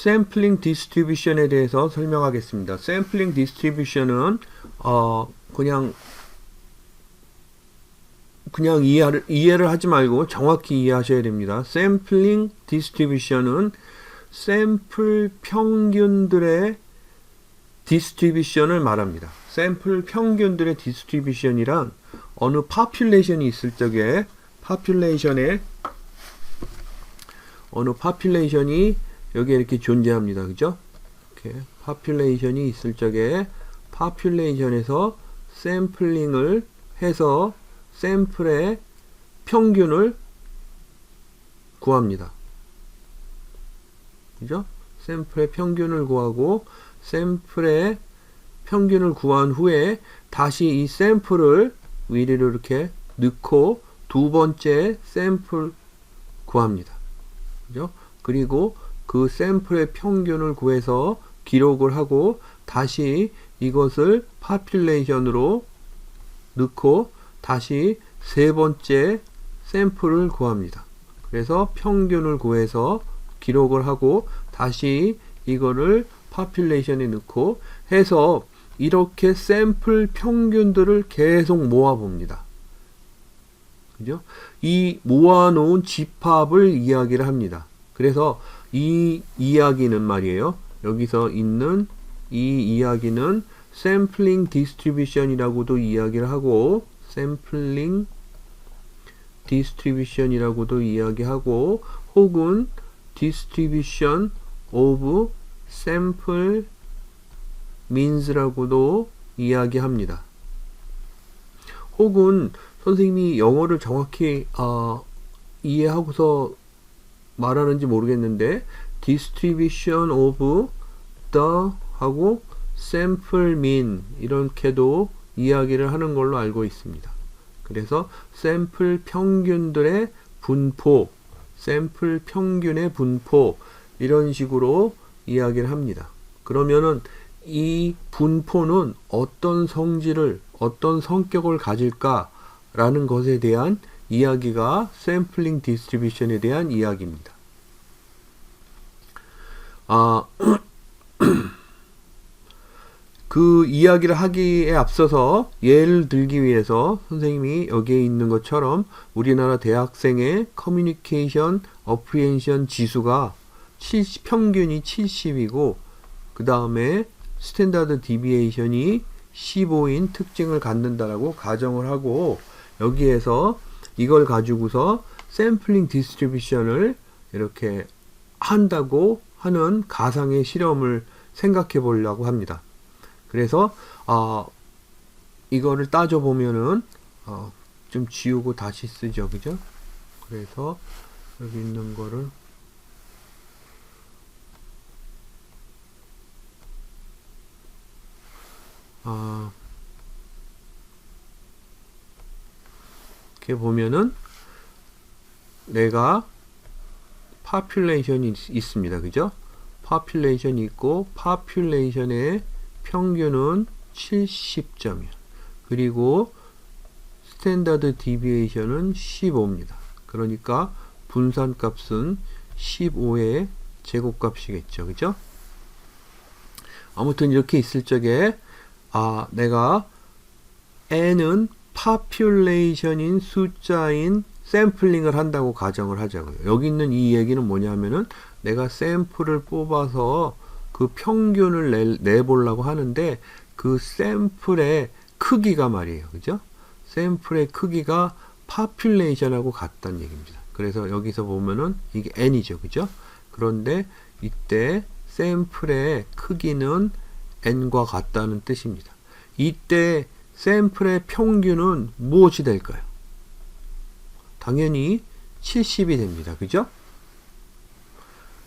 샘플링 디스트리뷰션에 대해서 설명하겠습니다. 샘플링 디스트리뷰션은 그냥 이해를 하지 말고 정확히 이해하셔야 됩니다. 샘플링 디스트리뷰션은 샘플 평균들의 디스트리뷰션을 말합니다. 샘플 평균들의 디스트리뷰션이란 어느 파퓰레이션이 있을 적에 어느 파퓰레이션이 여기에 이렇게 존재합니다. 그죠? 이렇게 파퓰레이션이 있을 적에 파퓰레이션에서 샘플링을 해서 샘플의 평균을 구합니다. 그죠? 샘플의 평균을 구하고 샘플의 평균을 구한 후에 다시 이 샘플을 위로 이렇게 넣고 두 번째 샘플 구합니다. 그죠? 그리고 그 샘플의 평균을 구해서 기록을 하고 다시 이것을 파퓰레이션으로 넣고 다시 세 번째 샘플을 구합니다. 그래서 평균을 구해서 기록을 하고 다시 이거를 파퓰레이션에 넣고 해서 이렇게 샘플 평균들을 계속 모아 봅니다. 그죠? 이 모아놓은 집합을 이야기를 합니다. 그래서 이 이야기는 말이에요. 여기서 있는 이 이야기는 샘플링 디스트리뷰션이라고도 이야기를 하고 샘플링 디스트리뷰션이라고도 이야기하고 혹은 디스트리뷰션 오브 샘플 민스라고도 이야기합니다. 혹은 선생님이 영어를 정확히 이해하고서 말하는지 모르겠는데 distribution of the 하고 sample mean 이렇게도 이야기를 하는 걸로 알고 있습니다. 그래서 샘플 평균들의 분포, 샘플 평균의 분포 이런 식으로 이야기를 합니다. 그러면은 이 분포는 어떤 성질을, 어떤 성격을 가질까라는 것에 대한 이야기가 샘플링 디스트리뷰션에 대한 이야기입니다. 그 이야기를 하기에 앞서서 예를 들기 위해서 선생님이 여기에 있는 것처럼 우리나라 대학생의 커뮤니케이션 어프리엔션 지수가 평균이 70이고 그 다음에 스탠다드 디비에이션이 15인 특징을 갖는다라고 가정을 하고 여기에서 이걸 가지고서 샘플링 디스트리뷰션을 이렇게 한다고 하는 가상의 실험을 생각해 보려고 합니다. 그래서 이거를 따져보면은 좀 지우고 다시 쓰죠. 그죠? 그래서 여기 있는 거를 이렇게 보면은 내가 파퓰레이션이 있습니다. 그죠? 파퓰레이션이 있고 파퓰레이션의 평균은 70점이야. 그리고 스탠다드 디비에이션은 15입니다. 그러니까 분산값은 15의 제곱값이겠죠. 그죠? 아무튼 이렇게 있을 적에 내가 n은 파퓰레이션인 숫자인 샘플링을 한다고 가정을 하자고요. 여기 있는 이 얘기는 뭐냐면은 내가 샘플을 뽑아서 그 평균을 내보려고 하는데 그 샘플의 크기가 말이에요. 그죠? 샘플의 크기가 파퓰레이션하고 같다는 얘기입니다. 그래서 여기서 보면은 이게 n이죠. 그죠? 그런데 이때 샘플의 크기는 n과 같다는 뜻입니다. 이때 샘플의 평균은 무엇이 될까요? 당연히 70이 됩니다. 그죠?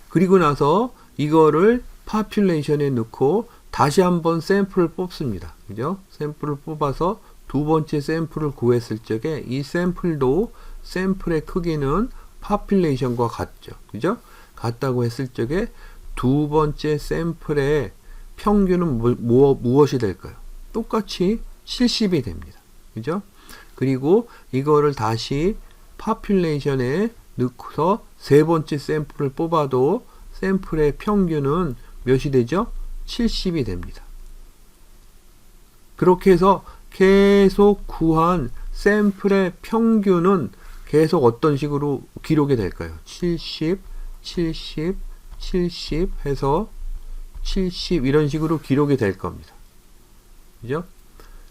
그리고 나서 이거를 파퓰레이션에 넣고 다시 한번 샘플을 뽑습니다. 그죠? 샘플을 뽑아서 두 번째 샘플을 구했을 적에 이 샘플도 샘플의 크기는 파퓰레이션과 같죠. 그죠? 같다고 했을 적에 두 번째 샘플의 평균은 무엇이 될까요? 똑같이 70이 됩니다. 그죠? 그리고 이거를 다시 파퓰레이션에 넣고서 세 번째 샘플을 뽑아도 샘플의 평균은 몇이 되죠? 70이 됩니다. 그렇게 해서 계속 구한 샘플의 평균은 계속 어떤 식으로 기록이 될까요? 70, 70, 70 해서 70 이런 식으로 기록이 될 겁니다. 그죠?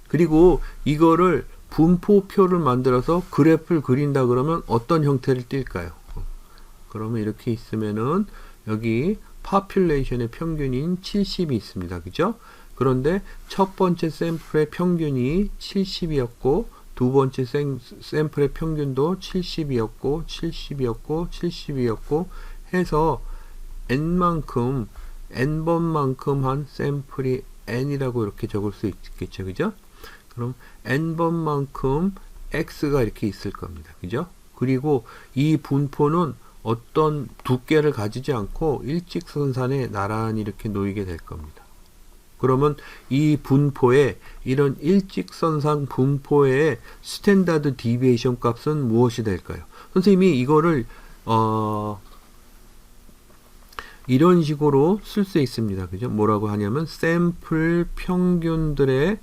그리고 이거를 분포표를 만들어서 그래프를 그린다 그러면 어떤 형태를 띌까요? 그러면 이렇게 있으면은 여기 population의 평균인 70이 있습니다. 그죠? 그런데 첫 번째 샘플의 평균이 70이었고 두 번째 샘플의 평균도 70이었고 70이었고 70이었고 해서 n만큼 n번만큼 한 샘플이 n이라고 이렇게 적을 수 있겠죠. 그죠? 그럼 n번만큼 x가 이렇게 있을 겁니다. 그죠? 그리고 이 분포는 어떤 두께를 가지지 않고 일직선상에 나란히 이렇게 놓이게 될 겁니다. 그러면 이 분포에 이런 일직선상 분포의 스탠다드 디비에이션 값은 무엇이 될까요? 선생님이 이거를 이런 식으로 쓸 수 있습니다. 그죠? 뭐라고 하냐면 샘플 평균들의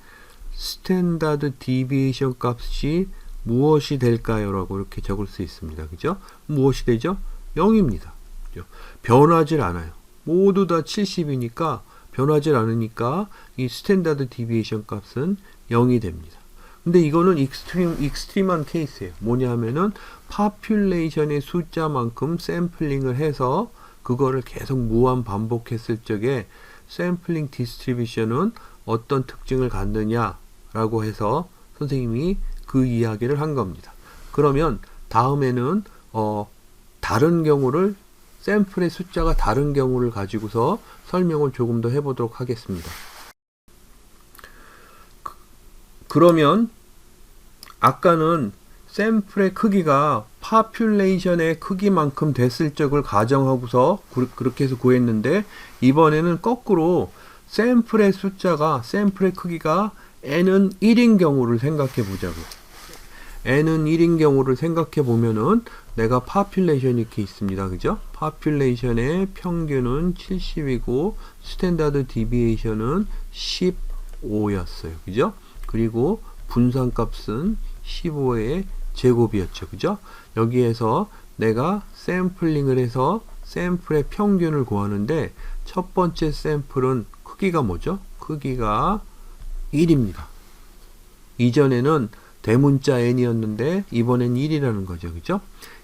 스탠다드 디비에이션 값이 무엇이 될까요? 라고 이렇게 적을 수 있습니다. 그죠? 무엇이 되죠? 0입니다. 그죠? 변하질 않아요. 모두 다 70이니까 변하질 않으니까 이 스탠다드 디비에이션 값은 0이 됩니다. 근데 이거는 익스트림한 케이스예요. 뭐냐 하면은 population의 숫자만큼 샘플링을 해서 그거를 계속 무한 반복했을 적에 샘플링 디스트리뷰션은 어떤 특징을 갖느냐 라고 해서 선생님이 그 이야기를 한 겁니다. 그러면 다음에는 다른 경우를 샘플의 숫자가 다른 경우를 가지고서 설명을 조금 더 해보도록 하겠습니다. 그러면 아까는 샘플의 크기가 population의 크기만큼 됐을 적을 가정하고서 그렇게 해서 구했는데 이번에는 거꾸로 샘플의 크기가 n은 1인 경우를 생각해 보자고요. n은 1인 경우를 생각해 보면은 내가 population이 이렇게 있습니다. 그죠? population의 평균은 70이고 스탠다드 디비에이션은 15였어요. 그죠? 그리고 분산값은 15의 제곱이었죠. 그죠? 여기에서 내가 샘플링을 해서 샘플의 평균을 구하는데 첫 번째 샘플은 크기가 뭐죠? 크기가 1입니다. 이전에는 대문자 n이었는데 이번엔 1이라는 거죠. 그죠?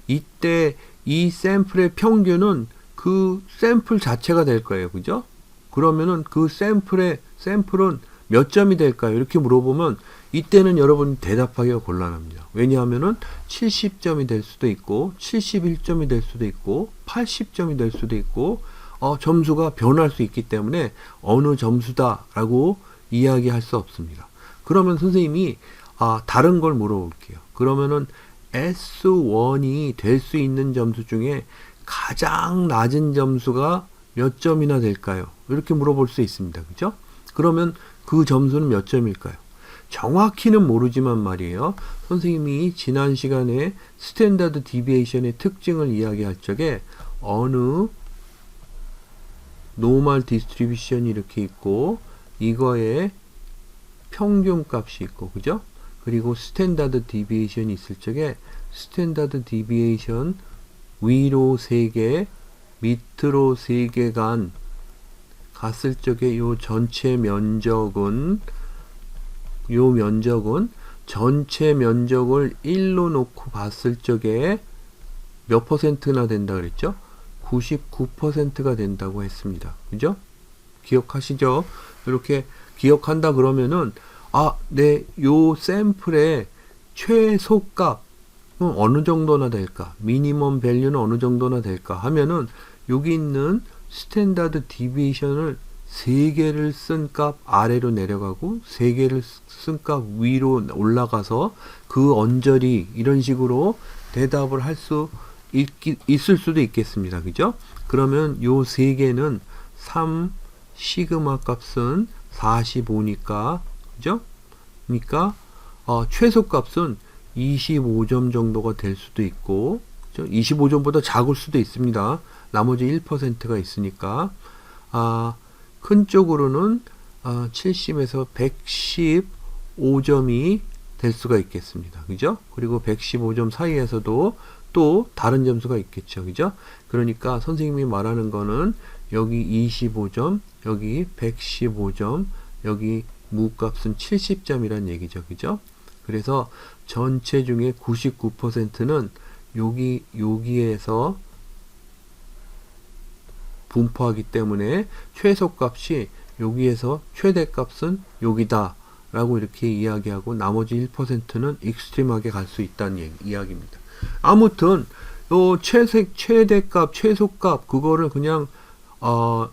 이때 이 샘플의 평균은 그 샘플 자체가 될 거예요. 그죠? 그러면은 그 샘플은 몇 점이 될까요? 이렇게 물어보면 이때는 여러분 대답하기가 곤란합니다. 왜냐하면은 70점이 될 수도 있고 71점이 될 수도 있고 80점이 될 수도 있고 점수가 변할 수 있기 때문에 어느 점수다 라고 이야기할 수 없습니다. 그러면 선생님이 다른 걸 물어볼게요. 그러면은 S1이 될 수 있는 점수 중에 가장 낮은 점수가 몇 점이나 될까요? 이렇게 물어볼 수 있습니다. 그죠? 그러면 그 점수는 몇 점일까요? 정확히는 모르지만 말이에요. 선생님이 지난 시간에 스탠다드 디비에이션의 특징을 이야기할 적에 어느 노멀 디스트리뷰션이 이렇게 있고 이거에 평균 값이 있고 그죠? 그리고 스탠다드 디비에이션이 있을 적에 스탠다드 디비에이션 위로 3개 밑으로 3개 갔을 적에 요 전체 면적은 전체 면적을 1로 놓고 봤을 적에 몇 퍼센트나 된다 그랬죠? 99%가 된다고 했습니다. 그죠? 기억하시죠? 이렇게 기억한다 그러면은 요 샘플의 최소값은 어느 정도나 될까? 미니멈 밸류는 어느 정도나 될까? 하면은 여기 있는 스탠다드 디비에이션을 3개를 쓴 값 아래로 내려가고 3개를 쓴 값 위로 올라가서 그 언저리 이런 식으로 대답을 할 수 있을 수도 있겠습니다. 그죠? 그러면 요 3개는 3 시그마 값은 45니까 그죠? 그러니까 최소값은 25점 정도가 될 수도 있고 그죠? 25점보다 작을 수도 있습니다. 나머지 1%가 있으니까 큰 쪽으로는 70에서 115점이 될 수가 있겠습니다. 그죠? 그리고 115점 사이에서도 또 다른 점수가 있겠죠. 그죠? 그러니까 선생님이 말하는 거는 여기 25점, 여기 115점, 여기 무값은 70점이란 얘기죠. 그죠? 그래서 전체 중에 99%는 여기에서 분포하기 때문에 최소값이 여기에서 최대값은 여기다 라고 이렇게 이야기하고 나머지 1%는 익스트림하게 갈 수 있다는 이야기입니다. 아무튼 요 최대값, 최소값 그거를 그냥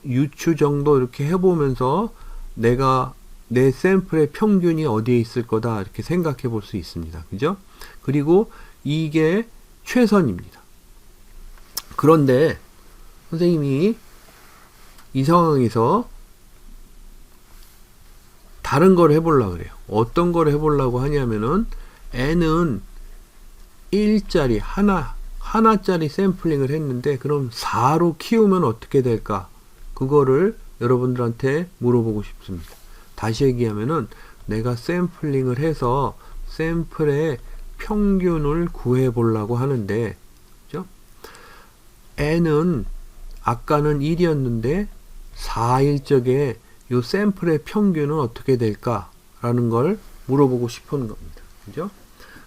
유추 정도 이렇게 해보면서 내가 내 샘플의 평균이 어디에 있을 거다 이렇게 생각해 볼 수 있습니다. 그죠? 그리고 이게 최선입니다. 그런데 선생님이 이 상황에서 다른 걸 해보려고 그래요. 어떤 걸 해보려고 하냐면은 n은 1짜리 하나짜리 샘플링을 했는데 그럼 4로 키우면 어떻게 될까? 그거를 여러분들한테 물어보고 싶습니다. 다시 얘기하면은 내가 샘플링을 해서 샘플의 평균을 구해 보려고 하는데, 그죠? n은 아까는 1이었는데 4일 적에 이 샘플의 평균은 어떻게 될까? 라는 걸 물어보고 싶은 겁니다. 그죠?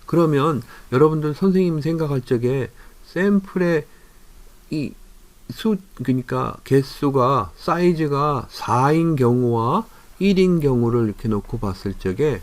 그러면 여러분들 선생님 생각할 적에 샘플의 그러니까 개수가, 사이즈가 4인 경우와 1인 경우를 이렇게 놓고 봤을 적에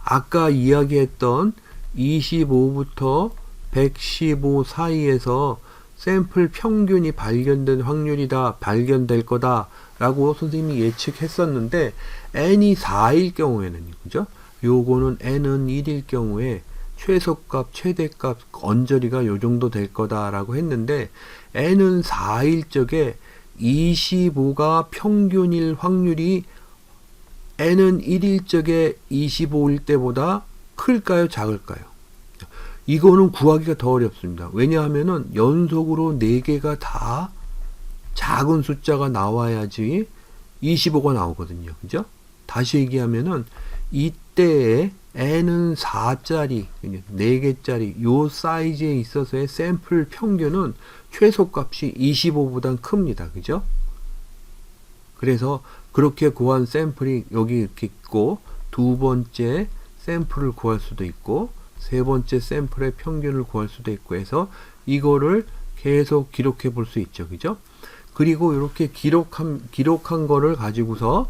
아까 이야기했던 25부터 115 사이에서 샘플 평균이 발견된 확률이다, 발견될 거다 라고 선생님이 예측했었는데 n이 4일 경우에는, 그죠? 요거는 n은 1일 경우에 최소값, 최대값, 언저리가 요 정도 될 거다 라고 했는데 n은 4일 적에 25가 평균일 확률이 n은 1일 적에 25일 때보다 클까요, 작을까요? 이거는 구하기가 더 어렵습니다. 왜냐하면은 연속으로 4개가 다 작은 숫자가 나와야지 25가 나오거든요. 그죠? 다시 얘기하면은 이때에 n은 4짜리, 4개짜리 요 사이즈에 있어서의 샘플 평균은 최소값이 25보단 큽니다. 그죠? 그래서 그렇게 구한 샘플이 여기 이렇게 있고 두 번째 샘플을 구할 수도 있고 세 번째 샘플의 평균을 구할 수도 있고 해서 이거를 계속 기록해 볼 수 있죠. 그죠? 그리고 이렇게 기록한 거를 가지고서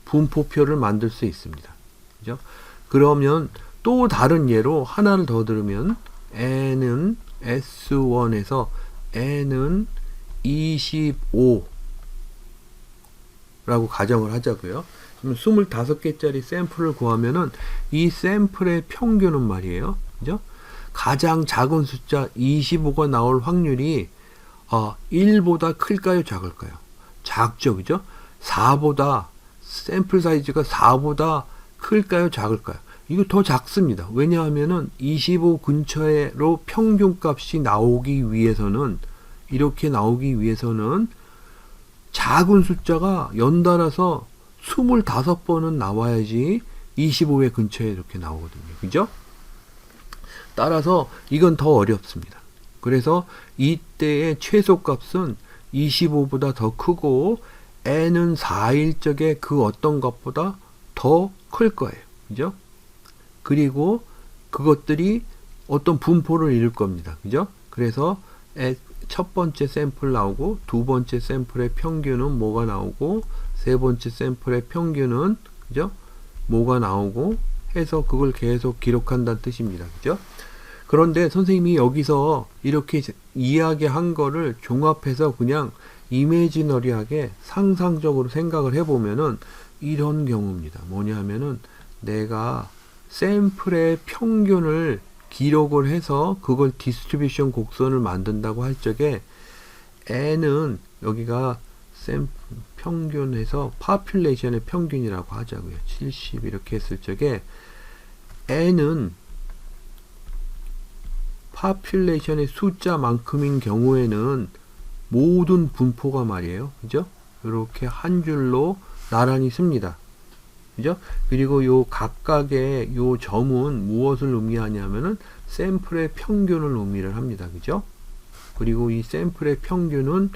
분포표를 만들 수 있습니다. 그죠? 그러면 또 다른 예로 하나를 더 들으면 n은 S1에서 n은 25 라고 가정을 하자고요. 그럼 25개짜리 샘플을 구하면은 이 샘플의 평균은 말이에요. 그죠? 가장 작은 숫자 25가 나올 확률이 1보다 클까요, 작을까요? 작죠. 그죠? 4보다 샘플 사이즈가 4보다 클까요, 작을까요? 이거 더 작습니다. 왜냐하면은 25 근처에로 평균값이 나오기 위해서는 이렇게 나오기 위해서는 작은 숫자가 연달아서 25번은 나와야지 25회 근처에 이렇게 나오거든요. 그죠? 따라서 이건 더 어렵습니다. 그래서 이때의 최소값은 25보다 더 크고 n은 4일 적에 그 어떤 것보다 더 클 거예요. 그죠? 그리고 그것들이 어떤 분포를 이룰 겁니다. 그죠? 그래서 첫 번째 샘플 나오고 두 번째 샘플의 평균은 뭐가 나오고 세 번째 샘플의 평균은, 그죠? 뭐가 나오고 해서 그걸 계속 기록한다는 뜻입니다. 그죠? 그런데 선생님이 여기서 이렇게 이야기한 거를 종합해서 그냥 이미지너리하게 상상적으로 생각을 해보면은 이런 경우입니다. 뭐냐 하면은 내가 샘플의 평균을 기록을 해서 그걸 디스트리뷰션 곡선을 만든다고 할 적에 n은 여기가 평균에서 파퓰레이션의 평균이라고 하자고요. 70 이렇게 했을 적에 n은 파퓰레이션의 숫자만큼인 경우에는 모든 분포가 말이에요. 그죠? 이렇게 한 줄로 나란히 씁니다. 그죠? 그리고 요 각각의 요 점은 무엇을 의미하냐면은 샘플의 평균을 의미를 합니다. 그죠? 그리고 이 샘플의 평균은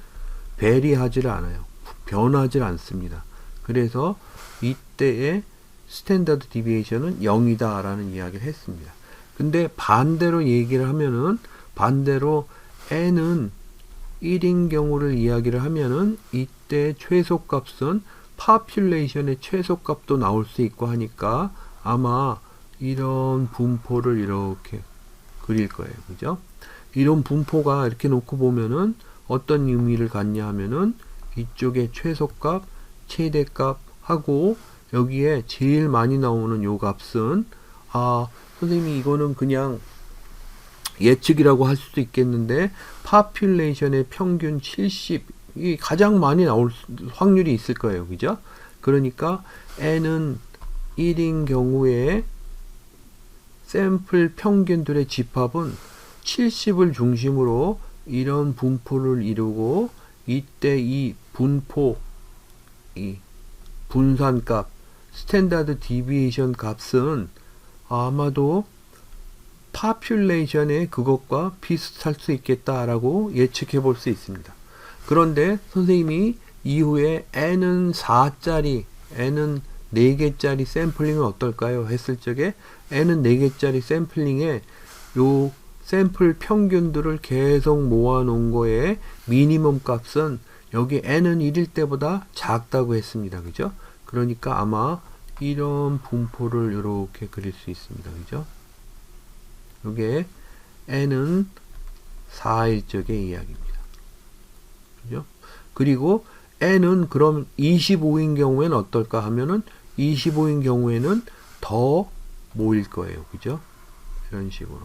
베리하지를 않아요. 변하지 않습니다. 그래서 이때의 스탠다드 디비에이션은 0이다 라는 이야기를 했습니다. 근데 반대로 얘기를 하면은, 반대로 n은 1인 경우를 이야기를 하면은 이때 최소값은 파퓰레이션의 최소값도 나올 수 있고 하니까 아마 이런 분포를 이렇게 그릴 거예요. 그죠? 이런 분포가 이렇게 놓고 보면은 어떤 의미를 갖냐 하면은 이쪽에 최소값, 최대값 하고 여기에 제일 많이 나오는 요 값은 선생님이 이거는 그냥 예측이라고 할 수도 있겠는데 파퓰레이션의 평균 70이 가장 많이 나올 확률이 있을 거예요. 그죠? 그러니까 n은 1인 경우에 샘플 평균들의 집합은 70을 중심으로 이런 분포를 이루고 이때 이 분포, 이 분산값, 스탠다드 디비에이션 값은 아마도 파퓰레이션의 그것과 비슷할 수 있겠다라고 예측해 볼 수 있습니다. 그런데 선생님이 이후에 n은 4짜리, n은 4개짜리 샘플링은 어떨까요? 했을 적에 n은 4개짜리 샘플링에 요 샘플 평균들을 계속 모아 놓은 거에 미니멈 값은 여기 n은 1일 때보다 작다고 했습니다. 그죠? 그러니까 아마 이런 분포를 이렇게 그릴 수 있습니다. 그죠? 이게 n은 4일 적의 이야기입니다. 그죠? 그리고 n은 그럼 25인 경우에는 어떨까 하면은 25인 경우에는 더 모일 거예요. 그죠? 이런 식으로.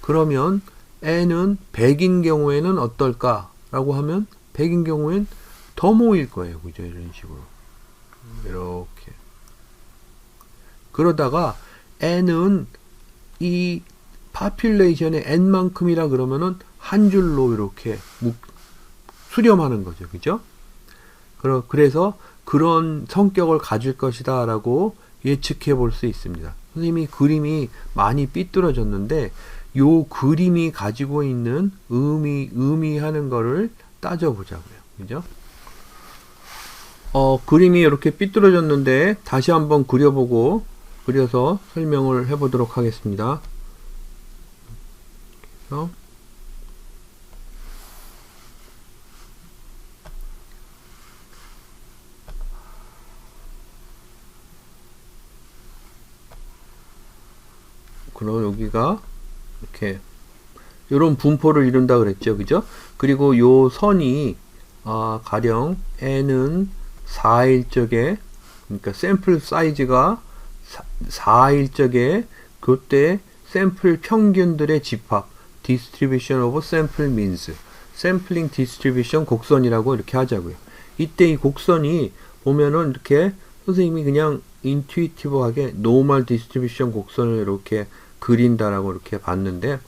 그러면 n은 100인 경우에는 어떨까? 라고 하면 100인 경우엔 더 모일 거예요. 그죠? 이런 식으로. 이렇게. 그러다가 n은 이 파퓰레이션의 n만큼이라 그러면은 한 줄로 이렇게 수렴하는 거죠. 그죠? 그래서 그런 성격을 가질 것이다 라고 예측해 볼 수 있습니다. 선생님이 그림이 많이 삐뚤어졌는데 요 그림이 가지고 있는 의미하는 거를 따져보자고요. 그죠? 그림이 이렇게 삐뚤어졌는데 다시 한번 그려서 설명을 해보도록 하겠습니다. 그럼 여기가 이렇게 이런 분포를 이룬다 그랬죠. 그죠? 그리고 요 선이 가령 n은 4일 적에, 그러니까 샘플 사이즈가 4일 적에 그때 샘플 평균들의 집합, distribution of sample means, 샘플링 디스트리뷰션 곡선이라고 이렇게 하자고요. 이때 이 곡선이 보면은 이렇게 선생님이 그냥 인투이티브하게 노멀 디스트리뷰션 곡선을 이렇게 그린다라고 이렇게 봤는데,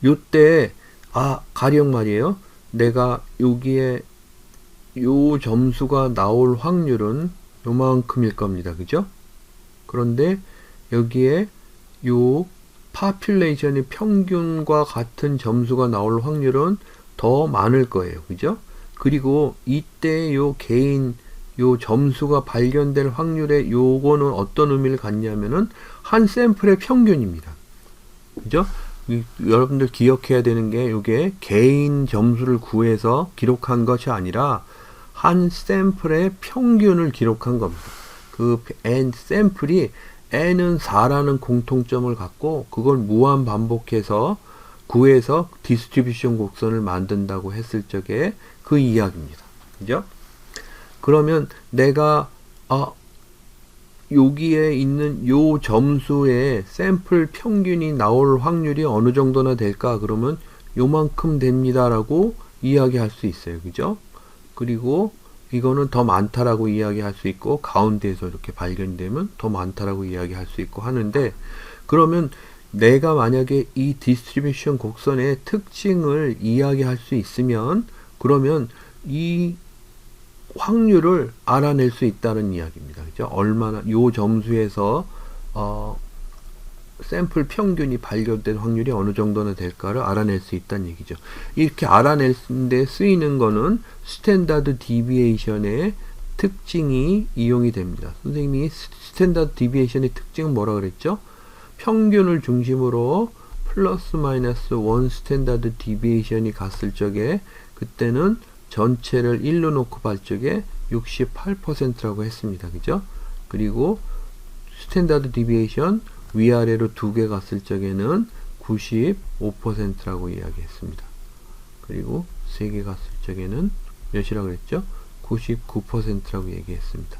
요때, 가령 말이에요. 내가 여기에 요 점수가 나올 확률은 요만큼일 겁니다. 그죠? 그런데 여기에 요 파퓰레이션의 평균과 같은 점수가 나올 확률은 더 많을 거예요. 그죠? 그리고 이때 요 개인 요 점수가 발견될 확률에 요거는 어떤 의미를 갖냐면은 한 샘플의 평균입니다. 그죠? 여러분들 기억해야 되는 게 요게 개인 점수를 구해서 기록한 것이 아니라 한 샘플의 평균을 기록한 겁니다. 그 n 샘플이 n은 4라는 공통점을 갖고 그걸 무한 반복해서 구해서 디스트리뷰션 곡선을 만든다고 했을 적에 그 이야기입니다. 그죠? 그러면 내가 여기에 있는 요 점수의 샘플 평균이 나올 확률이 어느 정도나 될까? 그러면 요만큼 됩니다라고 이야기할 수 있어요. 그죠? 그리고 이거는 더 많다라고 이야기할 수 있고 가운데에서 이렇게 발견되면 더 많다라고 이야기할 수 있고 하는데 그러면 내가 만약에 이 디스트리뷰션 곡선의 특징을 이야기할 수 있으면 그러면 이 확률을 알아낼 수 있다는 이야기입니다. 그죠? 얼마나 요 점수에서 샘플 평균이 발견된 확률이 어느 정도나 될까를 알아낼 수 있다는 얘기죠. 이렇게 알아낼 때 쓰이는 거는 스탠다드 디비에이션의 특징이 이용이 됩니다. 선생님이 스탠다드 디비에이션의 특징은 뭐라 그랬죠? 평균을 중심으로 플러스 마이너스 1 스탠다드 디비에이션이 갔을 적에 그때는 전체를 1로 놓고 볼 적에 68%라고 했습니다. 그죠? 그리고 스탠다드 디비에이션 위아래로 두 개 갔을 적에는 95%라고 이야기했습니다. 그리고 세 개 갔을 적에는 몇이라고 그랬죠? 99%라고 얘기했습니다.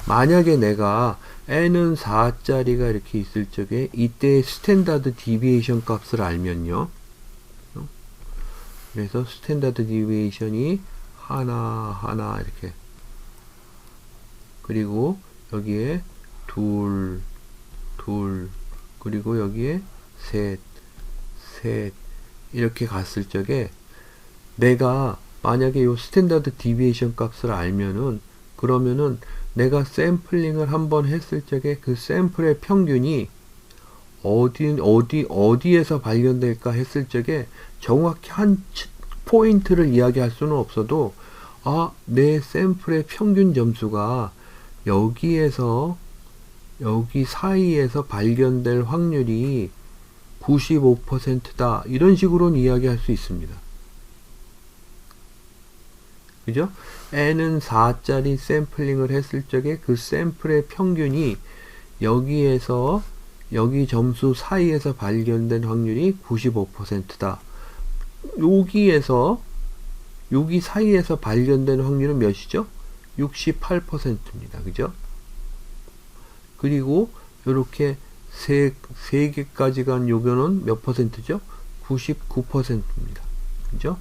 만약에 내가 n은 4짜리가 이렇게 있을 적에 이때 스탠다드 디비에이션 값을 알면요. 그래서 스탠다드 디비에이션이 하나 이렇게, 그리고 여기에 둘, 그리고 여기에 셋 이렇게 갔을 적에 내가 만약에 요 스탠다드 디비에이션 값을 알면은 그러면은 내가 샘플링을 한번 했을 적에 그 샘플의 평균이 어디에서 발견될까 했을 적에 정확히 한 포인트를 이야기할 수는 없어도 내 샘플의 평균 점수가 여기 사이에서 발견될 확률이 95%다. 이런 식으로는 이야기할 수 있습니다. 그죠? n은 4짜리 샘플링을 했을 적에 그 샘플의 평균이 여기 점수 사이에서 발견된 확률이 95%다. 여기 사이에서 발견된 확률은 몇이죠? 68%입니다. 그죠? 그리고 이렇게 세 개까지 간 요거는 몇 퍼센트죠? 99%입니다. 그죠?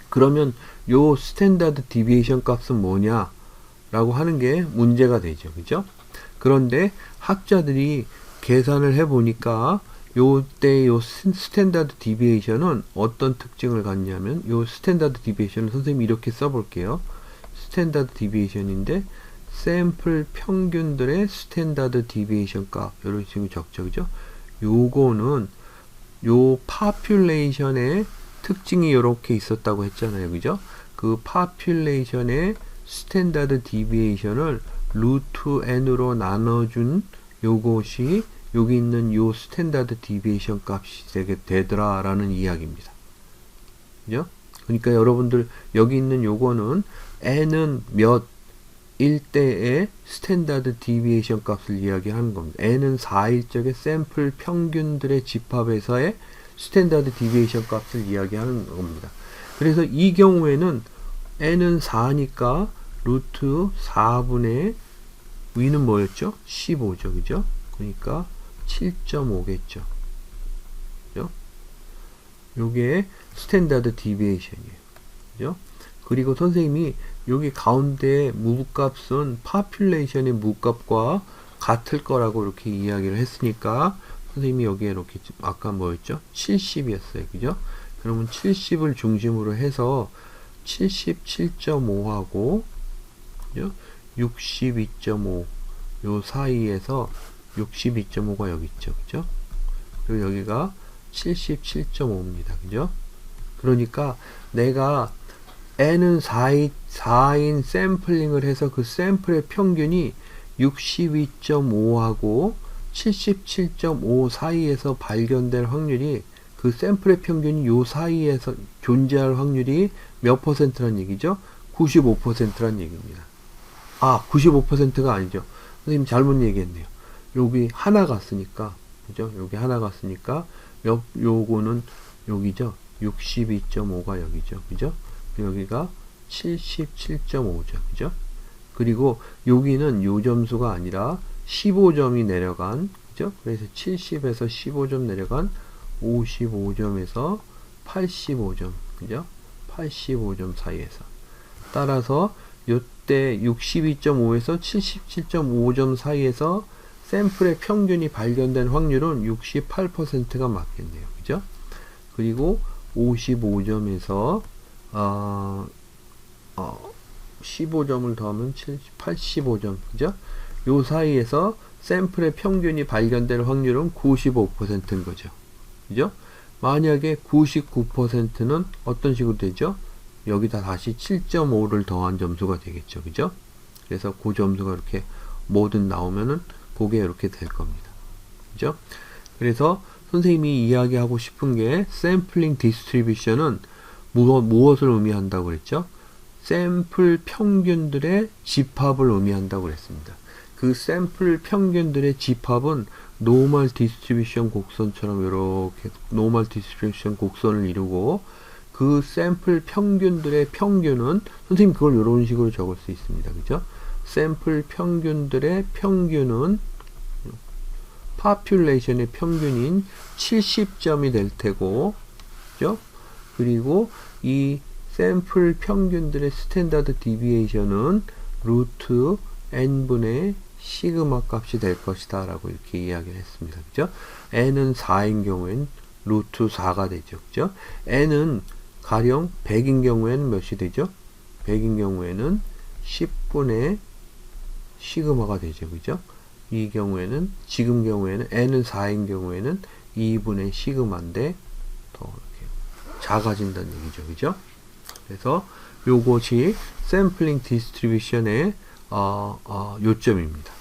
그러면 요 스탠다드 디비에이션 값은 뭐냐 라고 하는 게 문제가 되죠. 그죠? 그런데 학자들이 계산을 해 보니까 요때 요 스탠다드 디비에이션은 어떤 특징을 갖냐면 요 스탠다드 디비에이션은 선생님이 이렇게 써볼게요. 스탠다드 디비에이션인데 샘플 평균들의 스탠다드 디비에이션 값 이런 식으로 적죠. 그죠? 요거는 요 파퓰레이션의 특징이 이렇게 있었다고 했잖아요. 그죠? 그 파퓰레이션의 스탠다드 디비에이션을 루트 n으로 나눠준 요것이 여기 있는 요 스탠다드 디비에이션 값이 되더라 라는 이야기입니다. 그죠? 그러니까 여러분들 여기 있는 요거는 n은 몇 일대의 스탠다드 디비에이션 값을 이야기하는 겁니다. n은 4일 적의 샘플 평균들의 집합에서의 스탠다드 디비에이션 값을 이야기하는 겁니다. 그래서 이 경우에는 n은 4니까 루트 4분의 위는 뭐였죠? 15죠. 그죠? 그러니까 7.5겠죠. 그죠? 요게 스탠다드 디비에이션이에요. 그죠? 그리고 선생님이 여기 가운데 무값은 파퓰레이션의 무값과 같을 거라고 이렇게 이야기를 했으니까 선생님이 여기에 이렇게 아까 뭐였죠? 70이었어요. 그죠? 그러면 70을 중심으로 해서 77.5하고 그죠? 62.5 요 사이에서 62.5가 여기 있죠. 그죠? 그리고 여기가 77.5입니다. 그죠? 그러니까 내가 n은 4인 샘플링을 해서 그 샘플의 평균이 62.5하고 77.5 사이에서 발견될 확률이 그 샘플의 평균이 요 사이에서 존재할 확률이 몇 퍼센트란 얘기죠? 95%란 얘기입니다. 95%가 아니죠. 선생님 잘못 얘기했네요. 여기 하나 갔으니까, 그죠? 여기 하나 갔으니까, 요거는 여기죠? 62.5가 여기죠. 그죠? 여기가 77.5죠. 그죠? 그리고 여기는 요 점수가 아니라 15점이 내려간, 그죠? 그래서 70에서 15점 내려간 55점에서 85점, 그죠? 85점 사이에서. 따라서 요때 62.5에서 77.5점 사이에서 샘플의 평균이 발견된 확률은 68%가 맞겠네요. 그죠? 그리고 55점에서 15점을 더하면 85점. 그죠? 요 사이에서 샘플의 평균이 발견될 확률은 95%인 거죠. 그죠? 만약에 99%는 어떤 식으로 되죠? 여기다 다시 7.5를 더한 점수가 되겠죠. 그죠? 그래서 그 점수가 이렇게 뭐든 나오면은 그게 이렇게 될 겁니다. 그죠? 그래서 선생님이 이야기하고 싶은 게 샘플링 디스트리뷰션은 무엇을 의미한다고 그랬죠? 샘플 평균들의 집합을 의미한다고 그랬습니다. 그 샘플 평균들의 집합은 노멀 디스트리뷰션 곡선처럼 이렇게 노멀 디스트리뷰션 곡선을 이루고 그 샘플 평균들의 평균은 선생님 그걸 이런 식으로 적을 수 있습니다. 그죠? 샘플 평균들의 평균은 파퓰레이션의 평균인 70점이 될 테고, 그죠? 그리고 이 샘플 평균들의 스탠다드 디비에이션은 루트 n분의 시그마 값이 될 것이다 라고 이렇게 이야기를 했습니다. 그죠? n은 4인 경우엔 루트 4가 되죠. 그죠? n은 가령 100인 경우에는 몇이 되죠? 100인 경우에는 10분의 시그마가 되죠. 그죠? 이 경우에는 지금 경우에는 n은 4인 경우에는 2분의 시그마인데 더 이렇게 작아진다는 얘기죠. 그죠? 그래서 요것이 샘플링 디스트리뷰션의 요점입니다.